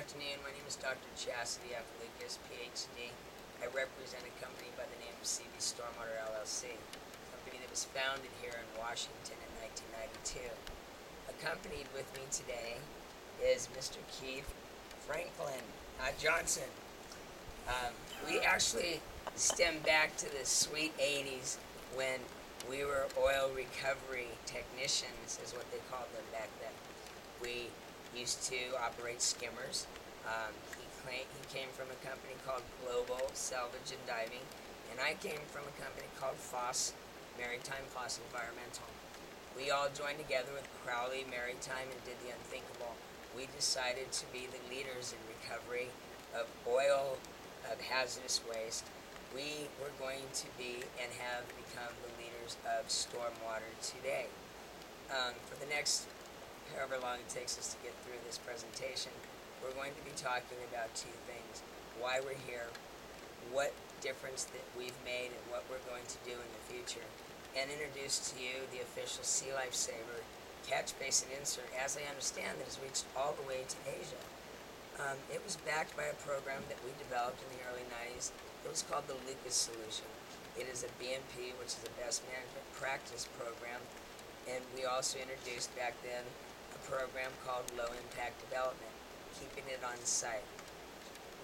afternoon. My name is Dr. Chastity F. Lucas, PhD. I represent a company by the name of Stormwater, LLC, a company that was founded here in Washington in 1992. Accompanied with me today is Mr. Keith Franklin Johnson. We actually stem back to the sweet 80s when we were oil recovery technicians, is what they called them back then. We used to operate skimmers. He came from a company called Global Salvage and Diving, and I came from a company called FOSS, Maritime Foss Environmental. We all joined together with Crowley Maritime and did the unthinkable. We decided to be the leaders in recovery of oil, of hazardous waste. We were going to be and have become the leaders of stormwater today. For the next however long it takes us to get through this presentation, we're going to be talking about two things: why we're here, what difference that we've made, and what we're going to do in the future, and introduce to you the official Sea Life Saver catch basin insert, as I understand, that has reached all the way to Asia. It was backed by a program that we developed in the early 90s. It was called the Lucas Solution. It is a BMP, which is a best management practice program, and we also introduced back then a program called Low Impact Development, keeping it on site.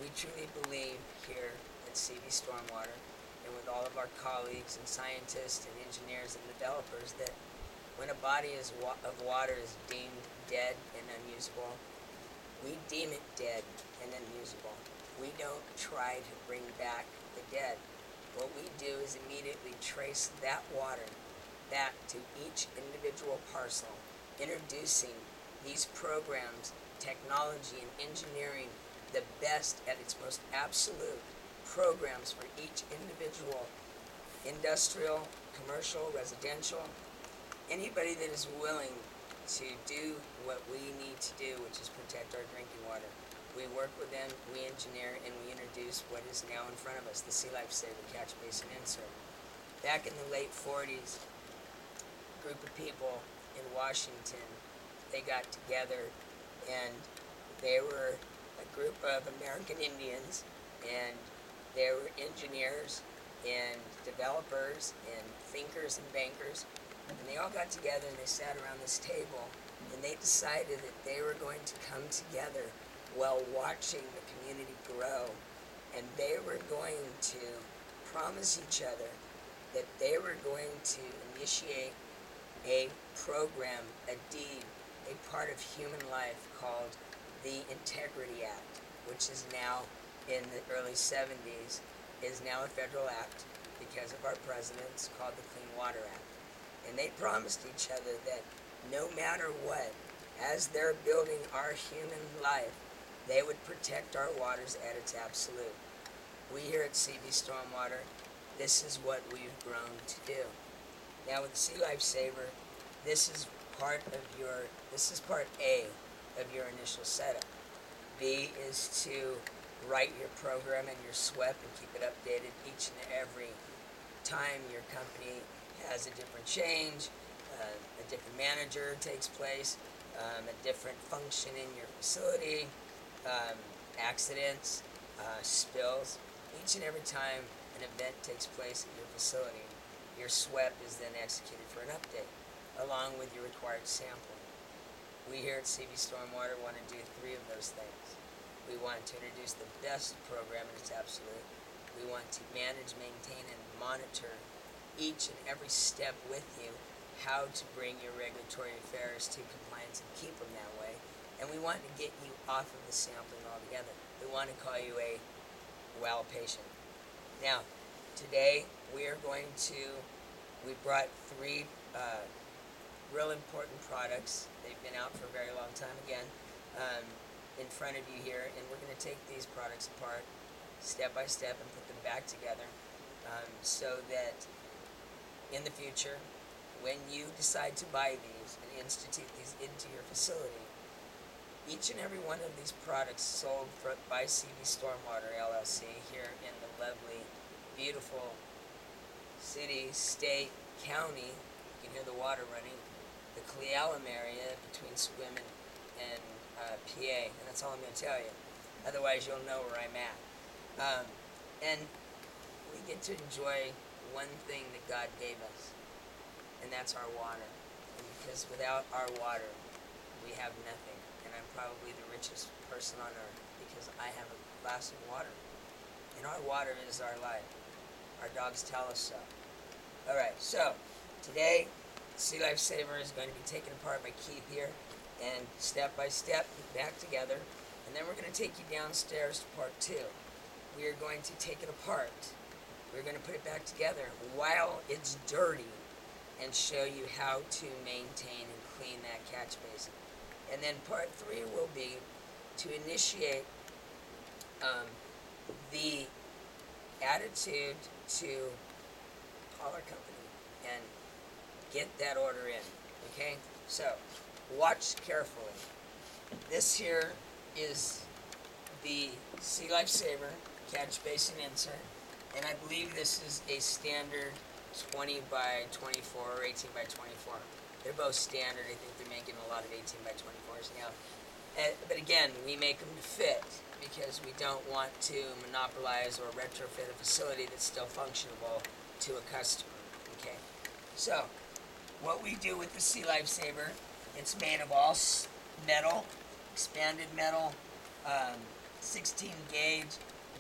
We truly believe here at CV Stormwater, and with all of our colleagues and scientists and engineers and developers, that when a body of water is deemed dead and unusable, we deem it dead and unusable. We don't try to bring back the dead. What we do is immediately trace that water back to each individual parcel, introducing these programs, technology and engineering, the best at its most absolute programs for each individual, industrial, commercial, residential, anybody that is willing to do what we need to do, which is protect our drinking water. We work with them, we engineer, and we introduce what is now in front of us, the Sea Life Saver catch basin insert. Back in the late 40s, a group of people in Washington, they got together, and they were a group of American Indians, and they were engineers and developers and thinkers and bankers, and they all got together and they sat around this table, and they decided that they were going to come together while watching the community grow, and they were going to promise each other that they were going to initiate a program, a deed, a part of human life called the Integrity Act, which is now in the early 70s, is now a federal act because of our president. It's called the Clean Water Act. And they promised each other that no matter what, as they're building our human life, they would protect our waters at its absolute. We here at CV Stormwater, this is what we've grown to do. Now with the Sea Life Saver, this is part A of your initial setup. B is to write your program and your SWEP and keep it updated each and every time your company has a different change, a different manager takes place, a different function in your facility, accidents, spills. Each and every time an event takes place at your facility, your SWEP is then executed for an update, along with your required sampling. We here at CV Stormwater want to do three of those things. We want to introduce the best program in its absolute. We want to manage, maintain, and monitor each and every step with you, how to bring your regulatory affairs to compliance and keep them that way. And we want to get you off of the sampling altogether. We want to call you a well patient. Now, today we brought three real important products. They've been out for a very long time again, in front of you here, and we're going to take these products apart step by step and put them back together, so that in the future, when you decide to buy these and institute these into your facility, each and every one of these products sold by CV Stormwater LLC here in the lovely, beautiful city, state, county, you can hear the water running, the Cle Elum area between Swim and PA, and that's all I'm going to tell you. Otherwise, you'll know where I'm at. And we get to enjoy one thing that God gave us, and that's our water. And because without our water, we have nothing. And I'm probably the richest person on earth because I have a glass of water. And our water is our life. Our dogs tell us so. All right, so today, Sea Life Saver is going to be taken apart by Keith here, and step by step, back together. And then we're going to take you downstairs to part 2. We are going to take it apart. We're going to put it back together while it's dirty and show you how to maintain and clean that catch basin. And then part 3 will be to initiate the attitude to call our company and get that order in. Okay? So, watch carefully. This here is the Sea Life Saver catch basin insert, and I believe this is a standard 20 by 24 or 18 by 24. They're both standard. I think they're making a lot of 18 by 24s now. But again, we make them to fit because we don't want to monopolize or retrofit a facility that's still functionable to a customer. Okay, so what we do with the Sea Life Saver, it's made of all metal, expanded metal, 16 gauge,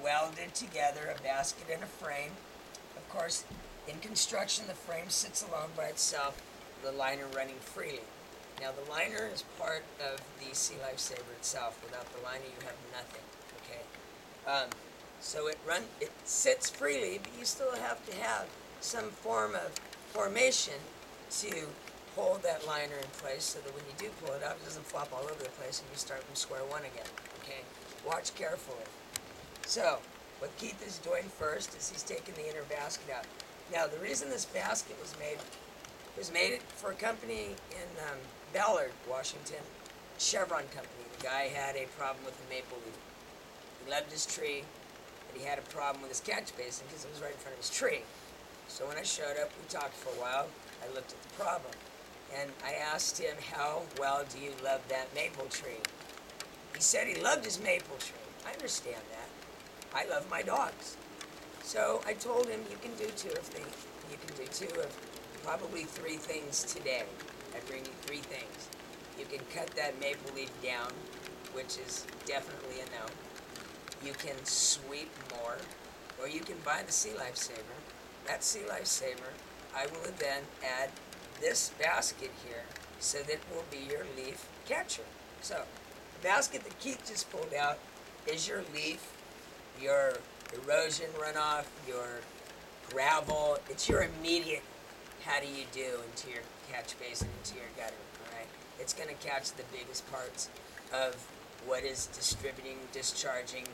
welded together, a basket and a frame. Of course, in construction, the frame sits alone by itself, the liner running freely. Now, the liner is part of the Sea Life Saver itself. Without the liner, you have nothing. Okay, so it sits freely, but you still have to have some form of formation to hold that liner in place so that when you do pull it out, it doesn't flop all over the place and you start from square one again. Okay, watch carefully. So, what Keith is doing first is he's taking the inner basket out. Now, the reason this basket was made for a company in Ballard, Washington, Chevron Company. The guy had a problem with the maple leaf. He loved his tree, but he had a problem with his catch basin because it was right in front of his tree. So when I showed up, we talked for a while. I looked at the problem, and I asked him, how well do you love that maple tree? He said he loved his maple tree. I understand that. I love my dogs. So I told him, you can do two of probably 3 things today. I bring you 3 things. You can cut that maple leaf down, which is definitely a no. You can sweep more, or you can buy the Sea Life Saver. That Sea Life Saver, I will then add this basket here, so that will be your leaf catcher. So, the basket that Keith just pulled out is your leaf, your erosion runoff, your gravel. It's your immediate how do you do into your catch basin, into your gutter, all right? It's going to catch the biggest parts of what is distributing, discharging,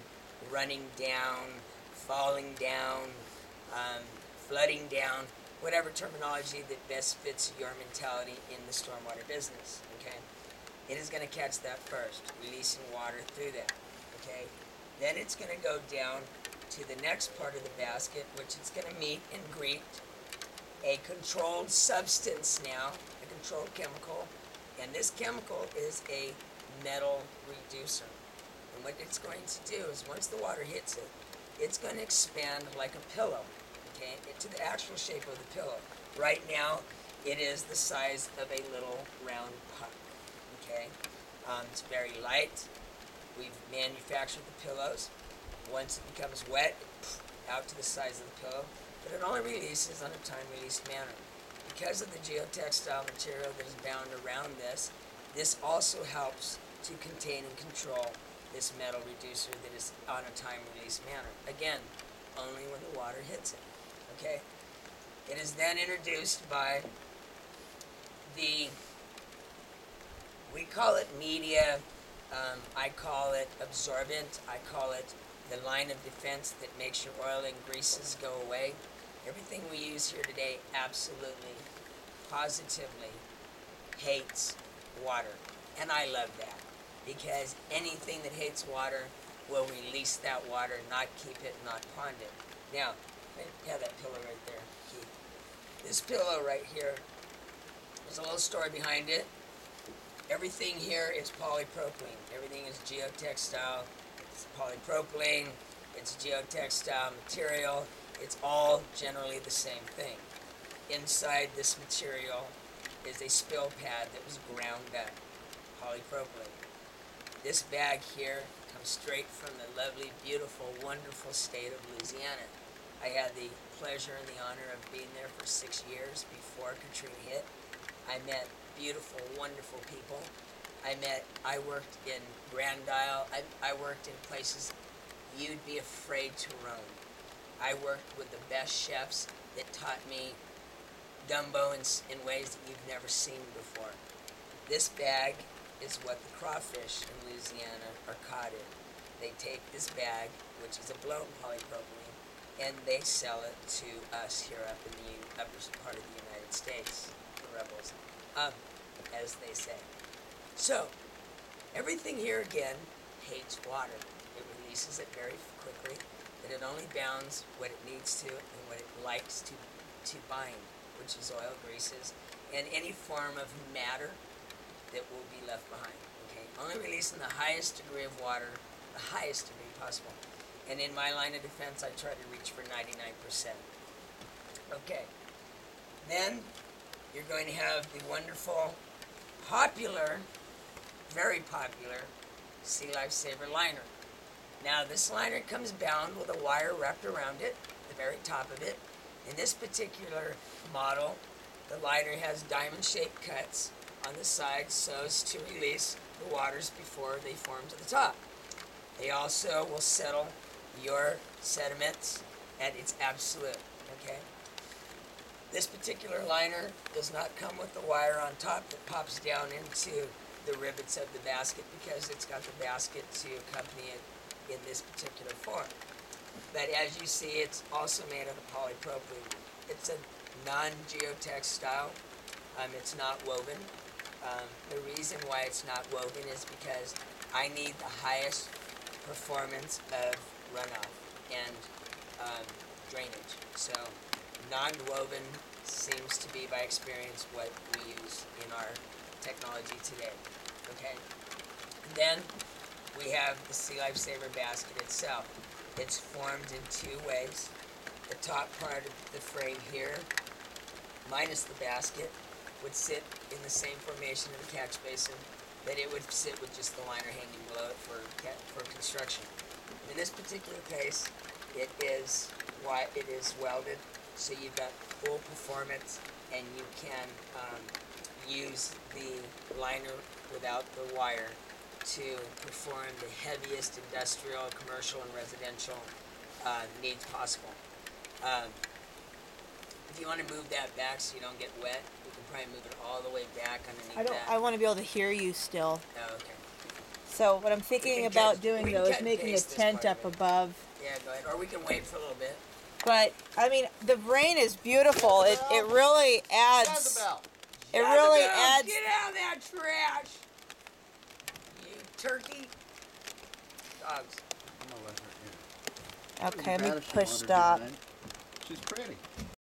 running down, falling down, flooding down, whatever terminology that best fits your mentality in the stormwater business, okay? It is going to catch that first, releasing water through that, okay? Then it's going to go down to the next part of the basket, which it's going to meet and greet a controlled substance now, a controlled chemical, and this chemical is a metal reducer. And what it's going to do is once the water hits it, it's going to expand like a pillow, okay, into the actual shape of the pillow. Right now, it is the size of a little round puck, okay? It's very light. We've manufactured the pillows. Once it becomes wet, out to the size of the pillow, but it only releases on a time-release manner. Because of the geotextile material that is bound around this, this also helps to contain and control this metal reducer that is on a time-release manner. Again, only when the water hits it, okay? It is then introduced by we call it media, I call it absorbent, I call it the line of defense that makes your oil and greases go away. Everything we use here today absolutely, positively hates water. And I love that, because anything that hates water will release that water, not keep it, not pond it. Now, have that pillow right there, Keith. This pillow right here, there's a little story behind it. Everything here is polypropylene. Everything is geotextile. It's polypropylene, it's geotextile material, it's all generally the same thing. Inside this material is a spill pad that was ground up, polypropylene. This bag here comes straight from the lovely, beautiful, wonderful state of Louisiana. I had the pleasure and the honor of being there for 6 years before Katrina hit. I met beautiful, wonderful people. I worked in Grand Isle. I worked in places you'd be afraid to roam. I worked with the best chefs that taught me gumbo in ways that you've never seen before. This bag is what the crawfish in Louisiana are caught in. They take this bag, which is a blown polypropylene, and they sell it to us here up in the upper part of the United States, the rebels, as they say. So, everything here again hates water. It releases it very quickly, and it only bounds what it needs to and what it likes to bind, which is oil, greases, and any form of matter that will be left behind. Okay, only releasing the highest degree of water, the highest degree possible. And in my line of defense, I try to reach for 99%. Okay, then you're going to have the wonderful, popular, very popular Sea Lifesaver liner. Now this liner comes bound with a wire wrapped around it, the very top of it. In this particular model, the liner has diamond-shaped cuts on the sides so as to release the waters before they form to the top. They also will settle your sediments at its absolute, okay? This particular liner does not come with the wire on top that pops down into the rivets of the basket because it's got the basket to accompany it in this particular form. But as you see, it's also made out of polypropylene. It's a non-geotextile. It's not woven. The reason why it's not woven is because I need the highest performance of runoff and drainage. So non-woven seems to be, by experience, what we use in our technology today. Okay? And then we have the Sea Lifesaver basket itself. It's formed in two ways. The top part of the frame here, minus the basket, would sit in the same formation of the catch basin that it would sit with just the liner hanging below it for construction. In this particular case, it is welded, so you've got full performance, and you can use the liner without the wire to perform the heaviest industrial, commercial, and residential needs possible. If you want to move that back so you don't get wet, you can probably move it all the way back underneath that. I want to be able to hear you still. Oh, okay. So what I'm thinking about doing though is making a tent up above. Yeah, go ahead. Or we can wait for a little bit. But I mean, the rain is beautiful. It really adds. It really adds. Get out of that trash, you turkey. Dogs. I'm gonna let her in. Okay, let me push stop. She's pretty.